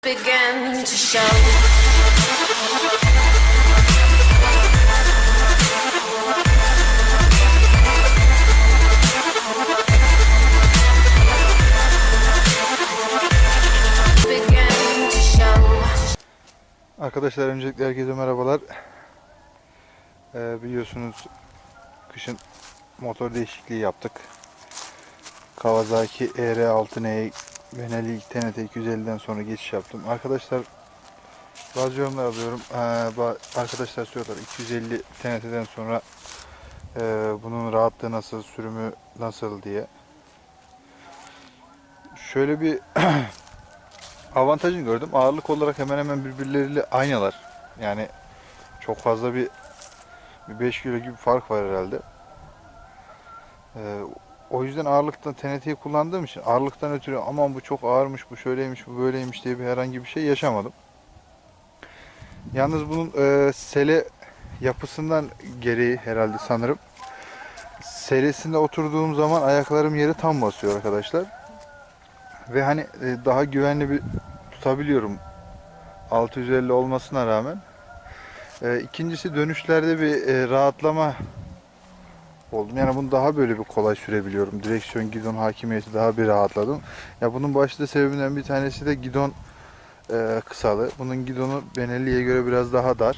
Began to show. Arkadaşlar öncelikle herkese merhabalar. Biliyorsunuz kışın motor değişikliği yaptık. Kawasaki ER6N'ye Benelli TNT 250'den sonra geçiş yaptım. Arkadaşlar bazı yorumlar alıyorum. Arkadaşlar soruyorlar 250 TNT'den sonra bunun rahatlığı nasıl, sürümü nasıl diye. Şöyle bir avantajını gördüm. Ağırlık olarak hemen hemen birbirleriyle aynılar. Yani çok fazla bir 5 kilo gibi fark var herhalde. O yüzden ağırlıktan TNT'yi kullandığım için ağırlıktan ötürü aman bu çok ağırmış, bu şöyleymiş, bu böyleymiş diye bir herhangi bir şey yaşamadım. Yalnız bunun sele yapısından gereği herhalde sanırım. Selesinde oturduğum zaman ayaklarım yeri tam basıyor arkadaşlar. Ve hani daha güvenli bir tutabiliyorum 650 olmasına rağmen. İkincisi dönüşlerde bir rahatlama oldum. Yani bunu daha böyle bir kolay sürebiliyorum. Direksiyon, gidon hakimiyeti daha bir rahatladım. Ya bunun başlıca sebebinden bir tanesi de gidon kısalı. Bunun gidonu Benelli'ye göre biraz daha dar.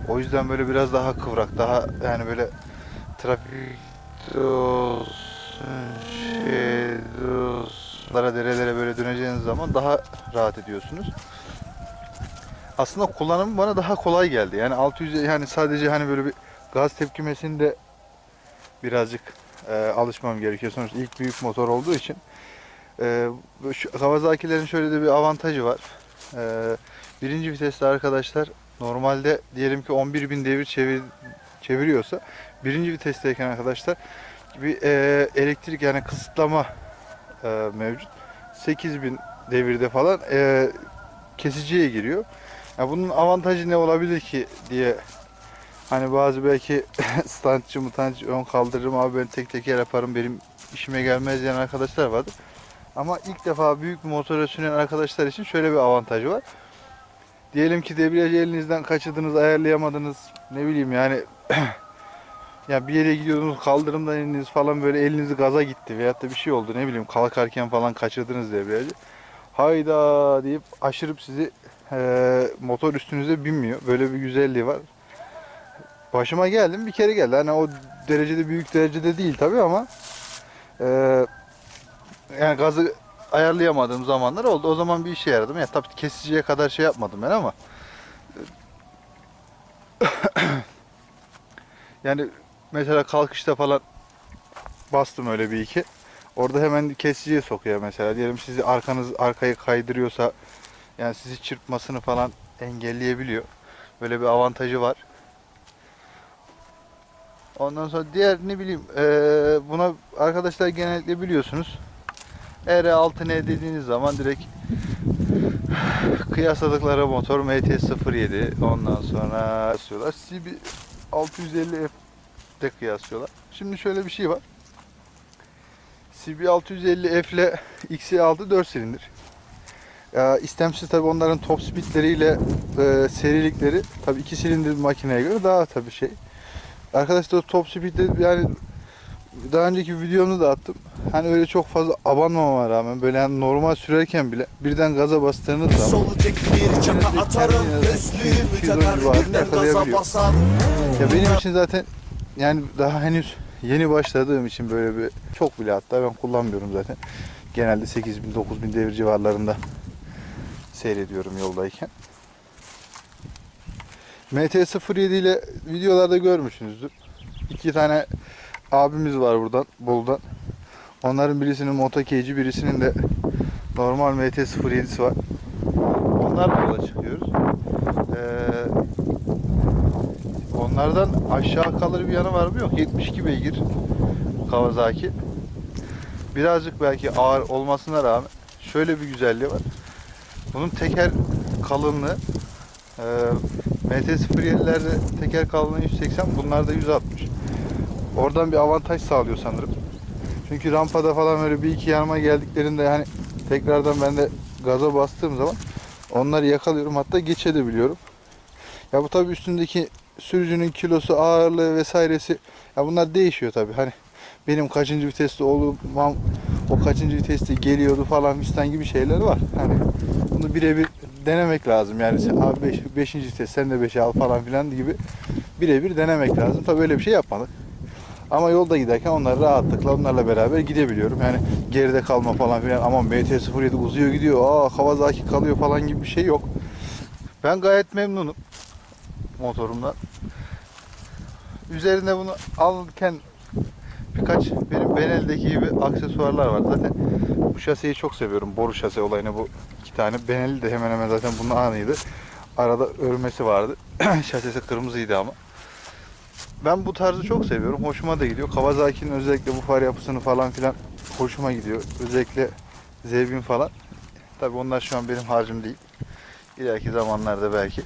O yüzden böyle biraz daha kıvrak, daha yani böyle trafik derelere böyle döneceğiniz zaman daha rahat ediyorsunuz. Aslında kullanımı bana daha kolay geldi. Yani 600 yani sadece hani böyle bir gaz tepkimesinde birazcık alışmam gerekiyor. Sonuçta ilk büyük motor olduğu için. Şu Kawasaki'lerin şöyle de bir avantajı var. Birinci viteste arkadaşlar normalde diyelim ki 11.000 devir çeviriyorsa birinci vitesteyken arkadaşlar bir elektrik yani kısıtlama mevcut. 8.000 devirde falan kesiciye giriyor. Yani bunun avantajı ne olabilir ki diye hani bazı belki standçı ön kaldırırım abi ben tek teker yaparım benim işime gelmez diyen arkadaşlar vardır. Ama ilk defa büyük bir motora süren arkadaşlar için şöyle bir avantajı var. Diyelim ki debriyajı elinizden kaçırdınız, ayarlayamadınız. Ne bileyim yani ya bir yere gidiyordunuz kaldırımdan indiniz falan böyle elinizi gaza gitti veyahut da bir şey oldu ne bileyim kalkarken falan kaçırdınız debriyajı. Hayda deyip aşırıp sizi motor üstünüze binmiyor. Böyle bir güzelliği var. Başıma geldim bir kere geldi. Hani o derecede büyük derecede değil tabii ama yani gazı ayarlayamadığım zamanlar oldu. O zaman bir işe yaradım. Ya tabii kesiciye kadar şey yapmadım ben ama yani mesela kalkışta falan bastım öyle bir iki. Orada hemen kesiciye sokuyor mesela. Diyelim sizi arkayı kaydırıyorsa yani sizi çırpmasını falan engelleyebiliyor. Böyle bir avantajı var. Ondan sonra diğer ne bileyim buna arkadaşlar genellikle biliyorsunuz ER6N dediğiniz zaman direkt kıyasladıkları motor MT-07 ondan sonra kıyaslıyorlar. CB650F'de kıyaslıyorlar. Şimdi şöyle bir şey var. CB650F ile XC6 4 silindir. İstemsiz tabi onların top speedleriyle serilikleri tabi 2 silindir makineye göre daha tabi şey. Arkadaşlar top speed'de yani daha önceki videomu da attım. Hani öyle çok fazla abanmama rağmen böyle yani normal sürerken bile birden gaza bastığınız zaman ya benim için zaten yani daha henüz yeni başladığım için böyle bir çok bile hatta ben kullanmıyorum zaten. Genelde 8.000-9.000 devir civarlarında seyrediyorum yoldayken. MT-07 ile videolarda görmüşsünüzdür. İki tane abimiz var buradan, Bolu'dan. Onların birisinin Moto Cage'i, birisinin de normal MT-07'si var. Onlarla yola çıkıyoruz. Onlardan aşağı kalır bir yanı var mı? Yok. 72 beygir Kawasaki. Birazcık belki ağır olmasına rağmen şöyle bir güzelliği var. Bunun teker kalınlığı MT-07'lerde teker kalınlığı 180, bunlarda 160. Oradan bir avantaj sağlıyor sanırım. Çünkü rampada falan böyle bir iki yanıma geldiklerinde hani tekrardan ben de gaza bastığım zaman Onları yakalıyorum, hatta geçebiliyorum. Ya bu tabii üstündeki sürücünün kilosu, ağırlığı vesairesi, ya bunlar değişiyor tabii. Hani benim kaçıncı viteste olmam, o kaçıncı viteste geliyordu falan fistan gibi şeyler var. Hani bunu birebir denemek lazım. Yani sen abi 5. vites sen de 5'e al falan filan gibi birebir denemek lazım. Tabii öyle bir şey yapmadık. Ama yolda giderken onları rahatlıkla onlarla beraber gidebiliyorum. Yani geride kalma falan filan, aman MT-07 uzuyor gidiyor, Kawasaki kalıyor falan gibi bir şey yok. Ben gayet memnunum motorumdan. Üzerinde bunu alırken birkaç benim Benelli'deki gibi aksesuarlar var. Zaten bu şaseyi çok seviyorum. Boru şase olayını, bu iki tane. Benelli de hemen hemen zaten bunun aynıydı. Arada örmesi vardı. Şasisi kırmızıydı ama. Ben bu tarzı çok seviyorum. Hoşuma da gidiyor. Kawasaki'nin özellikle bu far yapısını falan filan hoşuma gidiyor. Özellikle Z1000 falan. Tabi onlar şu an benim harcım değil. İleriki zamanlarda belki.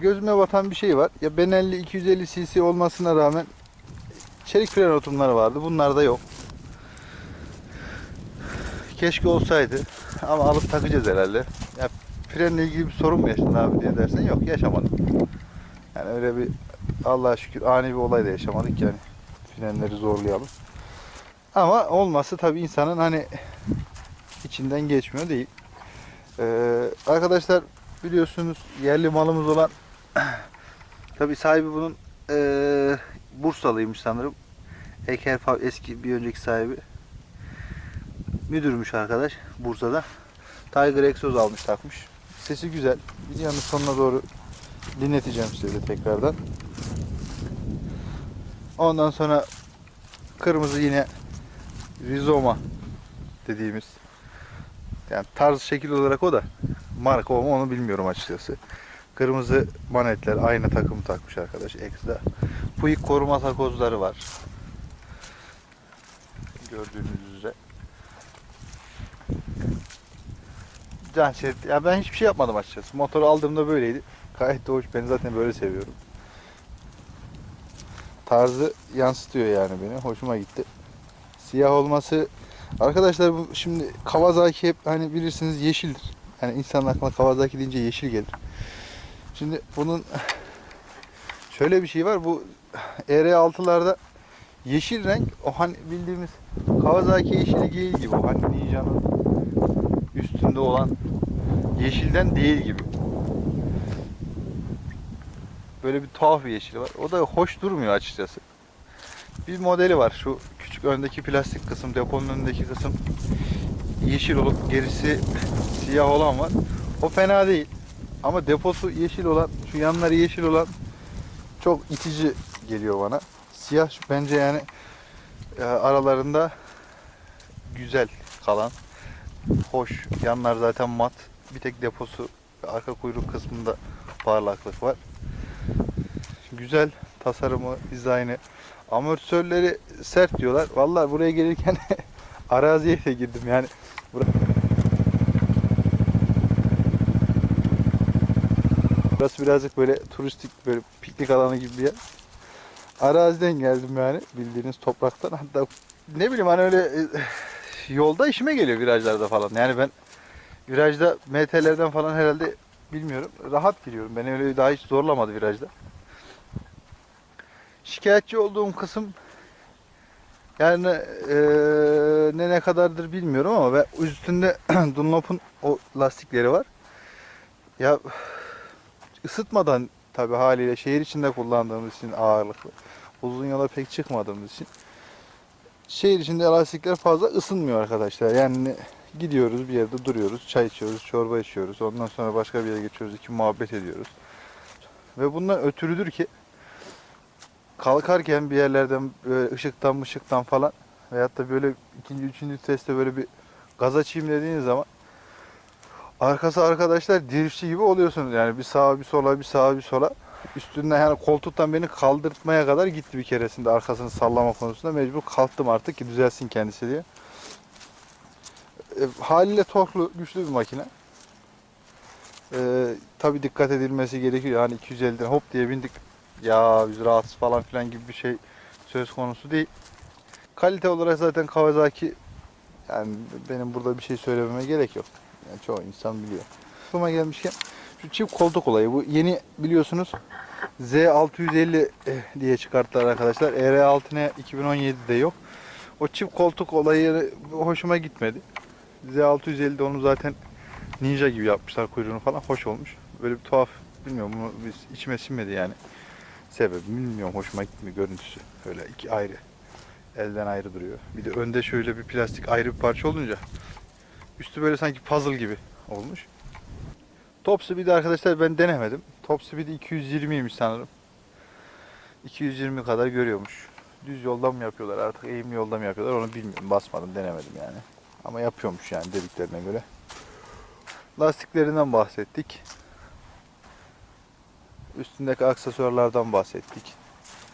Gözüme batan bir şey var. Ya Benelli 250 cc olmasına rağmen çelik fren hortumları vardı. Bunlar da yok. Keşke olsaydı. Ama alıp takacağız herhalde. Ya frenle ilgili bir sorun mu yaşadın abi diye dersen, yok yaşamadım. Yani öyle bir, Allah'a şükür ani bir olay da yaşamadık yani. Frenleri zorlayalım. Ama olması tabii insanın hani içinden geçmiyor değil. Arkadaşlar biliyorsunuz yerli malımız olan tabii sahibi bunun Bursalıymış sanırım. Eker eski bir önceki sahibi. Müdürmüş arkadaş Bursa'da. Tiger egzoz almış takmış. Sesi güzel. Videonun sonuna doğru dinleteceğim size de tekrardan. Ondan sonra kırmızı yine Rizoma dediğimiz, yani tarz şekil olarak o da, marka o mu onu bilmiyorum açıkçası. Kırmızı manetler, aynı takımı takmış arkadaş ekstra. Puig koruma takozları var. Gördüğünüz üzere. Can şerit. Ya ben hiçbir şey yapmadım açıkçası. Motoru aldığımda böyleydi. Gayet de hoş. Ben zaten böyle seviyorum. Tarzı yansıtıyor yani beni. Hoşuma gitti. Siyah olması, arkadaşlar bu şimdi Kawasaki hep hani bilirsiniz yeşildir. Yani insanın aklına Kawasaki deyince yeşil gelir. Şimdi bunun şöyle bir şey var. Bu ER6'larda yeşil renk o hani bildiğimiz Kawasaki yeşili değil gibi. O hani Ninja'nın üstünde olan yeşilden değil gibi. Böyle bir tuhaf bir yeşil var. O da hoş durmuyor açıkçası. Bir modeli var. Şu küçük öndeki plastik kısım, deponun önündeki kısım yeşil olup gerisi siyah olan var. O fena değil. Ama deposu yeşil olan, şu yanları yeşil olan çok itici geliyor bana. Siyah bence yani aralarında güzel kalan, hoş. Yanlar zaten mat. Bir tek deposu, arka kuyruk kısmında parlaklık var. Güzel tasarımı, dizaynı. Amortisörleri sert diyorlar. Vallahi buraya gelirken araziye de girdim yani. Burası birazcık böyle turistik, böyle piknik alanı gibi bir yer. Araziden geldim yani, bildiğiniz topraktan. Hatta ne bileyim hani öyle yolda işime geliyor virajlarda falan. Yani ben virajda MT'lerden falan herhalde bilmiyorum. Rahat giriyorum. Beni öyle daha hiç zorlamadı virajda. Şikayetçi olduğum kısım yani ne kadardır bilmiyorum ama ve üstünde Dunlop'un o lastikleri var. Ya ısıtmadan tabi haliyle şehir içinde kullandığımız için ağırlıklı. Uzun yola pek çıkmadığımız için. Şehir içinde lastikler fazla ısınmıyor arkadaşlar. Yani gidiyoruz bir yerde duruyoruz, çay içiyoruz, çorba içiyoruz. Ondan sonra başka bir yere geçiyoruz, iki muhabbet ediyoruz. Ve bundan ötürüdür ki kalkarken bir yerlerden böyle ışıktan falan veyahut da böyle ikinci, üçüncü testte böyle bir gaz açayım dediğiniz zaman arkası arkadaşlar driftçi gibi oluyorsunuz. Yani bir sağa bir sola, bir sağa bir sola. Üstünden yani koltuktan beni kaldırtmaya kadar gitti bir keresinde, arkasını sallama konusunda. Mecbur kalktım artık ki düzelsin kendisi diye. Haliyle torklu, güçlü bir makine. Tabi dikkat edilmesi gerekiyor. Hani 250'den hop diye bindik, ya biz rahatsız falan filan gibi bir şey söz konusu değil. Kalite olarak zaten Kawasaki Yani benim burada bir şey söylememe gerek yok. Yani çoğu insan biliyor. Aklıma gelmişken şu çift koltuk olayı. Bu yeni biliyorsunuz Z650 diye çıkarttılar arkadaşlar. ER6 2017'de yok. O çift koltuk olayı hoşuma gitmedi. Z650'de onu zaten ninja gibi yapmışlar kuyruğunu falan. Hoş olmuş. Böyle bir tuhaf, bilmiyorum, bunu içime sinmedi yani. Sebebi bilmiyorum, hoşuma gitmiyor görüntüsü. Öyle iki ayrı. Elden ayrı duruyor. Bir de önde şöyle bir plastik ayrı bir parça olunca üstü böyle sanki puzzle gibi olmuş. Top speed'i arkadaşlar ben denemedim. Top speed'i 220'ymiş sanırım. 220 kadar görüyormuş. Düz yoldan mı yapıyorlar artık, eğimli yoldan mı yapıyorlar onu bilmiyorum. Basmadım, denemedim yani. Ama yapıyormuş yani dediklerine göre. Lastiklerinden bahsettik. Üstündeki aksesuarlardan bahsettik.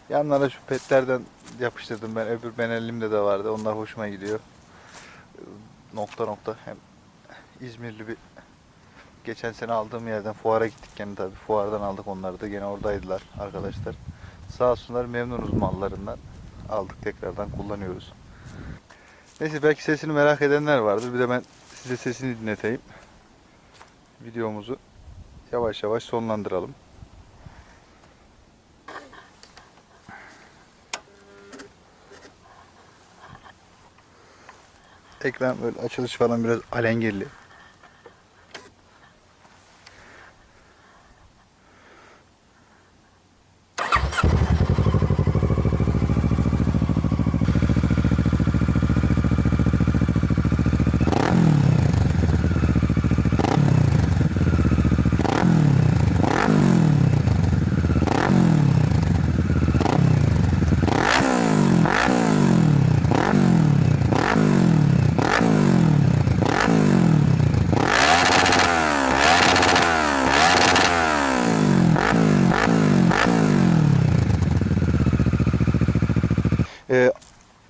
Yanlara şu petlerden yapıştırdım ben. Öbür Benellim'de de vardı. Onlar hoşuma gidiyor. Nokta nokta. Hem İzmirli bir geçen sene aldığım yerden fuara gittik yani, tabii fuardan aldık onları da, gene oradaydılar arkadaşlar. Sağ olsunlar, memnunuz mallarından. Aldık, tekrardan kullanıyoruz. Neyse, belki sesini merak edenler vardır. Bir de ben size sesini dinleteyim. Videomuzu yavaş yavaş sonlandıralım. Ekran böyle açılış falan biraz alengirli.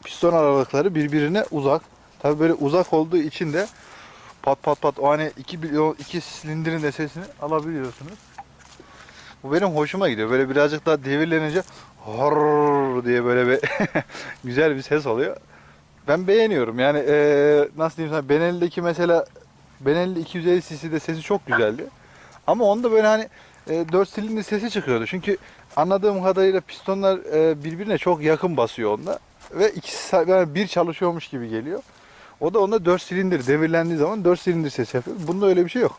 Piston aralıkları birbirine uzak. Tabii böyle uzak olduğu için de pat pat pat, o hani iki silindirin de sesini alabiliyorsunuz. Bu benim hoşuma gidiyor. Böyle birazcık daha devirlenince hor diye böyle bir güzel bir ses oluyor. Ben beğeniyorum. Yani nasıl diyeyim sana, Benelli'deki mesela Benelli 250 cc'de sesi çok güzeldi. Ama onda böyle hani 4 silindir sesi çıkıyordu. Çünkü anladığım kadarıyla pistonlar birbirine çok yakın basıyor onda. Ve ikisi yani bir çalışıyormuş gibi geliyor. O da onda 4 silindir devirlendiği zaman 4 silindir ses yapıyor. Bunda öyle bir şey yok.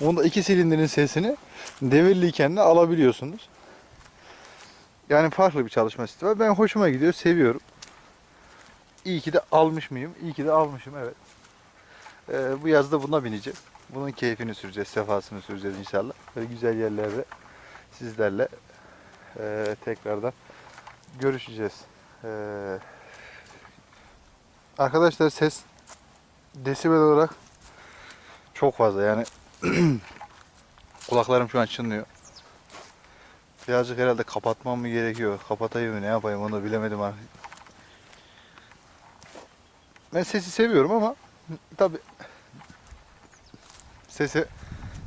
Onda 2 silindirin sesini devirliyken de alabiliyorsunuz. Yani farklı bir çalışma sistemi. Ben hoşuma gidiyor, seviyorum. İyi ki de almış mıyım? İyi ki de almışım, evet. Bu yazda buna bineceğiz. Bunun keyfini süreceğiz, sefasını süreceğiz inşallah. Böyle güzel yerlerde sizlerle tekrardan görüşeceğiz. Arkadaşlar, ses desibel olarak çok fazla yani. Kulaklarım şu an çınlıyor. Birazcık herhalde kapatmam mı gerekiyor? Kapatayım mı, ne yapayım, onu da bilemedim artık. Ben sesi seviyorum ama tabi sese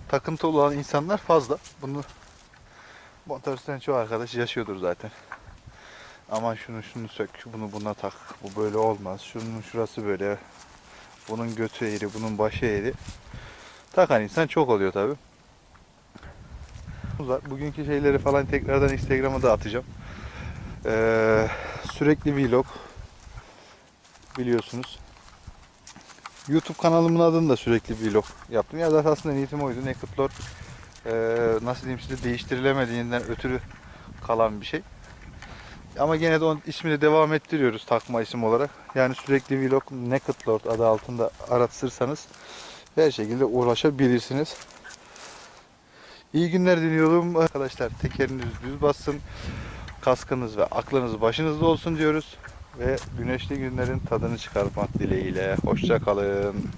takıntı olan insanlar fazla. Bunu motoristen çoğu arkadaş yaşıyordur zaten. Aman şunu sök, bunu buna tak, bu böyle olmaz, şunun şurası böyle, bunun götü eğri, bunun başı eğri. Takan insan çok oluyor tabi. Bugünkü şeyleri falan tekrardan Instagram'a da atacağım. Sürekli vlog, biliyorsunuz. YouTube kanalımın adını da sürekli vlog yaptım. Ya zaten aslında niyetim oydu. Naked Lord nasıl diyeyim size, değiştirilemediğinden ötürü kalan bir şey. Ama gene de onun ismini devam ettiriyoruz takma isim olarak. Yani sürekli vlog Naked Lord adı altında aratırsanız her şekilde ulaşabilirsiniz. İyi günler diliyorum arkadaşlar. Tekeriniz düz bassın. Kaskınız ve aklınız başınızda olsun diyoruz. Ve güneşli günlerin tadını çıkarmak dileğiyle. Hoşça kalın.